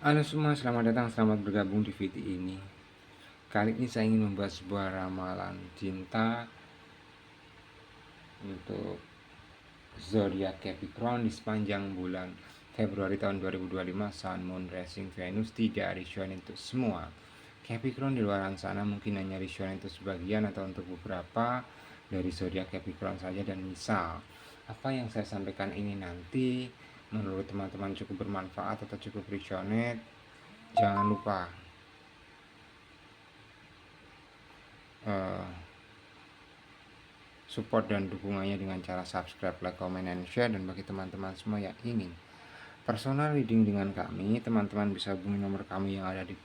Halo semua, selamat datang, selamat bergabung di video ini. Kali ini saya ingin membahas sebuah ramalan cinta untuk zodiak Capricorn di sepanjang bulan Februari tahun 2025. Sun, Moon, Rising, Venus tidak resign untuk semua. Capricorn di luar sana mungkin hanya resign untuk sebagian atau untuk beberapa dari zodiak Capricorn saja. Dan misal apa yang saya sampaikan ini nanti menurut teman-teman cukup bermanfaat atau cukup resonate, jangan lupa support dan dukungannya dengan cara subscribe, like, comment, dan share. Dan bagi teman-teman semua yang ingin personal reading dengan kami, teman-teman bisa hubungi nomor kami yang ada di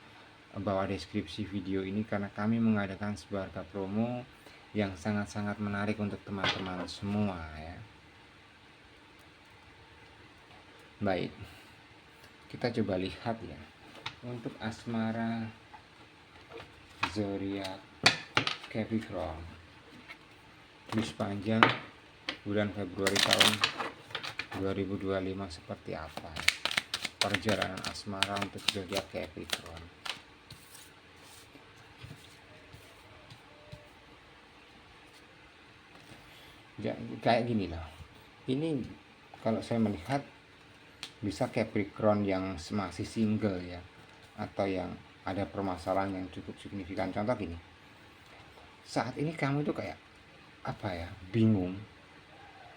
bawah deskripsi video ini, karena kami mengadakan sebuah harga promo yang sangat-sangat menarik untuk teman-teman semua ya. Baik, kita coba lihat ya untuk asmara zodiak Capricorn di sepanjang bulan Februari tahun 2025 seperti apa ya perjalanan asmara untuk zodiak Capricorn. Ya, kayak gini loh. Ini kalau saya melihat bisa Capricorn yang masih single ya, atau yang ada permasalahan yang cukup signifikan. Contoh gini, saat ini kamu itu kayak apa ya, bingung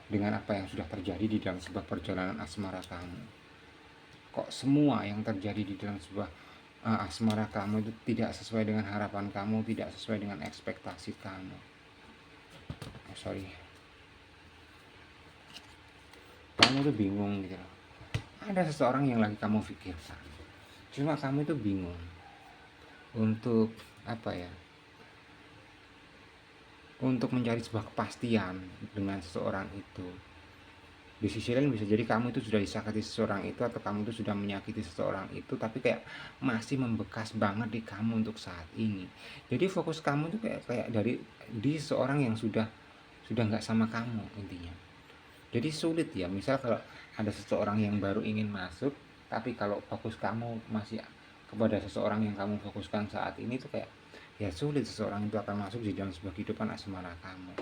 dengan apa yang sudah terjadi di dalam sebuah perjalanan asmara kamu. Kok semua yang terjadi di dalam sebuah asmara kamu itu tidak sesuai dengan harapan kamu, tidak sesuai dengan ekspektasi kamu. Kamu tuh bingung gitu loh. Ada seseorang yang lagi kamu pikirkan, cuma kamu itu bingung untuk apa ya, untuk mencari sebuah kepastian dengan seseorang itu. Di sisi lain bisa jadi kamu itu sudah disakiti seseorang itu, atau kamu itu sudah menyakiti seseorang itu, tapi kayak masih membekas banget di kamu untuk saat ini. Jadi fokus kamu itu kayak dari di seseorang yang sudah nggak sama kamu intinya. Jadi sulit ya, misal kalau ada seseorang yang baru ingin masuk, tapi kalau fokus kamu masih kepada seseorang yang kamu fokuskan saat ini, tuh kayak ya sulit seseorang itu akan masuk di dalam sebuah kehidupan asmara kamu.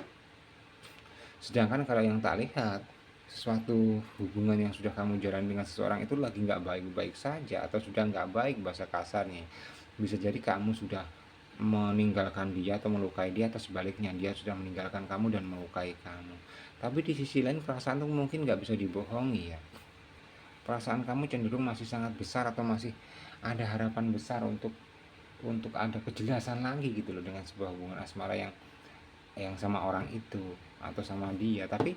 Sedangkan kalau yang tak lihat, sesuatu hubungan yang sudah kamu jalan dengan seseorang itu lagi nggak baik-baik saja, atau sudah nggak baik bahasa kasarnya. Bisa jadi kamu sudah meninggalkan dia atau melukai dia, atau sebaliknya dia sudah meninggalkan kamu dan melukai kamu. Tapi di sisi lain perasaan itu mungkin nggak bisa dibohongi ya. Perasaan kamu cenderung masih sangat besar, atau masih ada harapan besar untuk ada kejelasan lagi gitu loh dengan sebuah hubungan asmara yang sama orang itu atau sama dia. Tapi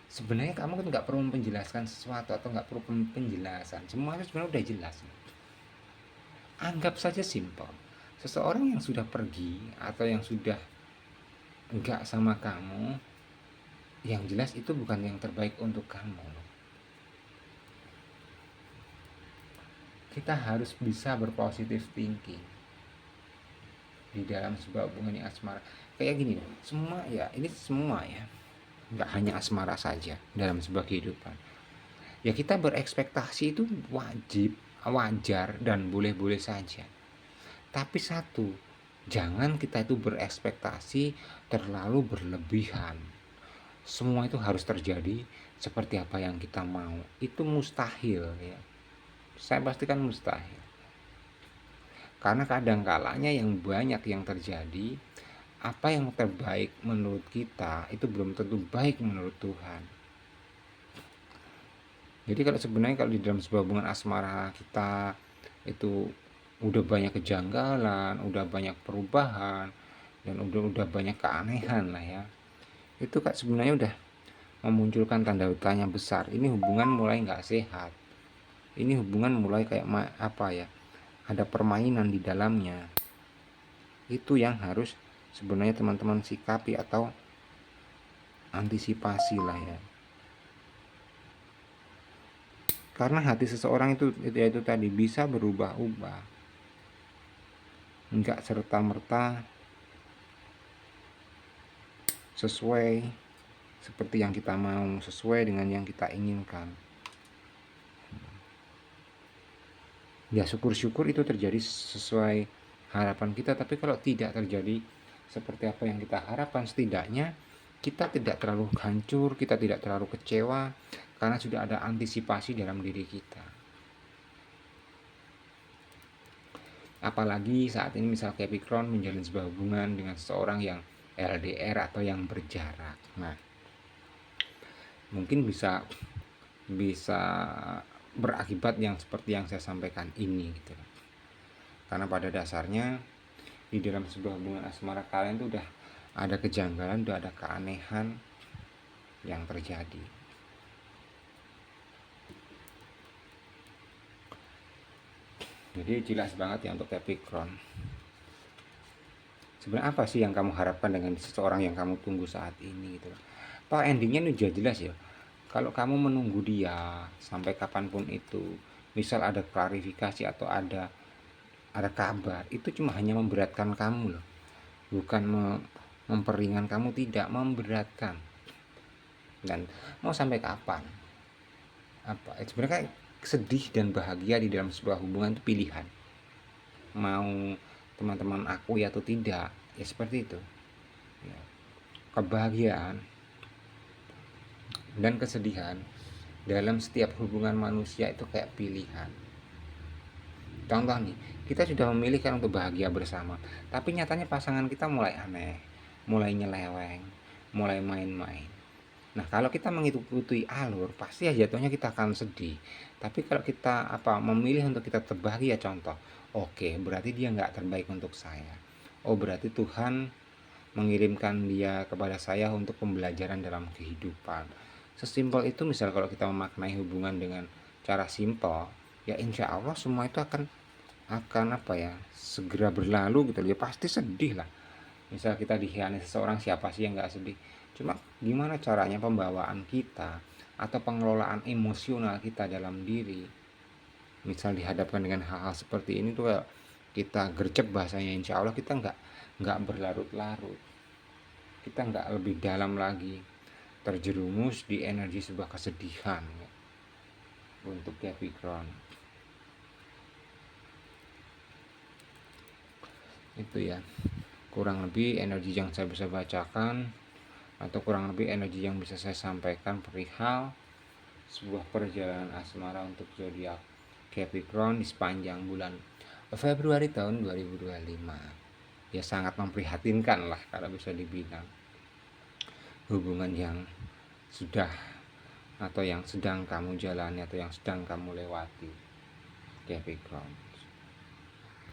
sebenarnya kamu kan nggak perlu menjelaskan sesuatu, atau nggak perlu penjelasan, semuanya sebenarnya udah jelas. Anggap saja simpel, seseorang yang sudah pergi atau yang sudah nggak sama kamu, yang jelas itu bukan yang terbaik untuk kamu. Kita harus bisa berpositif thinking di dalam sebuah hubungan yang asmara. Kayak gini, semua ya, ini semua ya, nggak hanya asmara saja dalam sebuah kehidupan. Ya kita berekspektasi itu wajib, wajar, dan boleh-boleh saja. Tapi satu, jangan kita itu berekspektasi terlalu berlebihan. Semua itu harus terjadi seperti apa yang kita mau. Itu mustahil ya. Saya pastikan mustahil. Karena kadang kalanya yang banyak yang terjadi, apa yang terbaik menurut kita itu belum tentu baik menurut Tuhan. Jadi kalau di dalam sebuah hubungan asmara kita itu udah banyak kejanggalan, udah banyak perubahan, dan udah banyak keanehan lah ya, itu kan sebenarnya udah memunculkan tanda tanya besar. Ini hubungan mulai nggak sehat. Ini hubungan mulai kayak apa ya, ada permainan di dalamnya. Itu yang harus sebenarnya teman-teman sikapi atau antisipasi lah ya. Karena hati seseorang itu tadi bisa berubah-ubah, nggak serta-merta sesuai seperti yang kita mau, sesuai dengan yang kita inginkan. Ya syukur-syukur itu terjadi sesuai harapan kita, tapi kalau tidak terjadi seperti apa yang kita harapkan, setidaknya kita tidak terlalu hancur, kita tidak terlalu kecewa karena sudah ada antisipasi dalam diri kita. Apalagi saat ini misal Capricorn menjalin sebuah hubungan dengan seseorang yang LDR atau yang berjarak. Nah, mungkin bisa bisa berakibat yang seperti yang saya sampaikan ini gitu. Karena pada dasarnya di dalam sebuah hubungan asmara kalian itu udah ada kejanggalan, udah ada keanehan yang terjadi. Jadi jelas banget ya untuk Capricorn. Sebenarnya apa sih yang kamu harapkan dengan seseorang yang kamu tunggu saat ini gitu. Toh endingnya ini udah jelas ya. Kalau kamu menunggu dia sampai kapanpun itu, misal ada klarifikasi atau ada kabar, itu cuma hanya memberatkan kamu loh, bukan memperingan kamu, tidak, memberatkan. Dan mau sampai kapan? Apa sebenarnya sedih dan bahagia di dalam sebuah hubungan itu pilihan. Mau teman-teman aku ya atau tidak, ya seperti itu. Ya. Kebahagiaan dan kesedihan dalam setiap hubungan manusia itu kayak pilihan. Contoh nih, kita sudah memilih kan untuk bahagia bersama, tapi nyatanya pasangan kita mulai aneh, mulai nyeleweng, mulai main-main. Nah, kalau kita mengikuti alur, pasti ya jatuhnya kita akan sedih. Tapi kalau kita memilih untuk kita terbahagia, contoh, oke, berarti dia nggak terbaik untuk saya. Oh, berarti Tuhan mengirimkan dia kepada saya untuk pembelajaran dalam kehidupan. Sesimpel itu, misal kalau kita memaknai hubungan dengan cara simpel, ya insya Allah semua itu akan segera berlalu gitu. Ya pasti sedih lah. Misal kita dikhianati seseorang, siapa sih yang nggak sedih? Cuma gimana caranya pembawaan kita atau pengelolaan emosional kita dalam diri, misal dihadapkan dengan hal-hal seperti ini tuh kita gercep bahasanya, insya Allah kita nggak berlarut-larut, kita nggak lebih dalam lagi terjerumus di energi sebuah kesedihan ya, untuk Capricorn. Itu ya kurang lebih energi yang saya bisa bacakan, atau kurang lebih energi yang bisa saya sampaikan perihal sebuah perjalanan asmara untuk zodiak Capricorn di sepanjang bulan Februari tahun 2025. Ya sangat memprihatinkan lah kalau bisa dibilang hubungan yang sudah atau yang sedang kamu jalani atau yang sedang kamu lewati, Capricorn.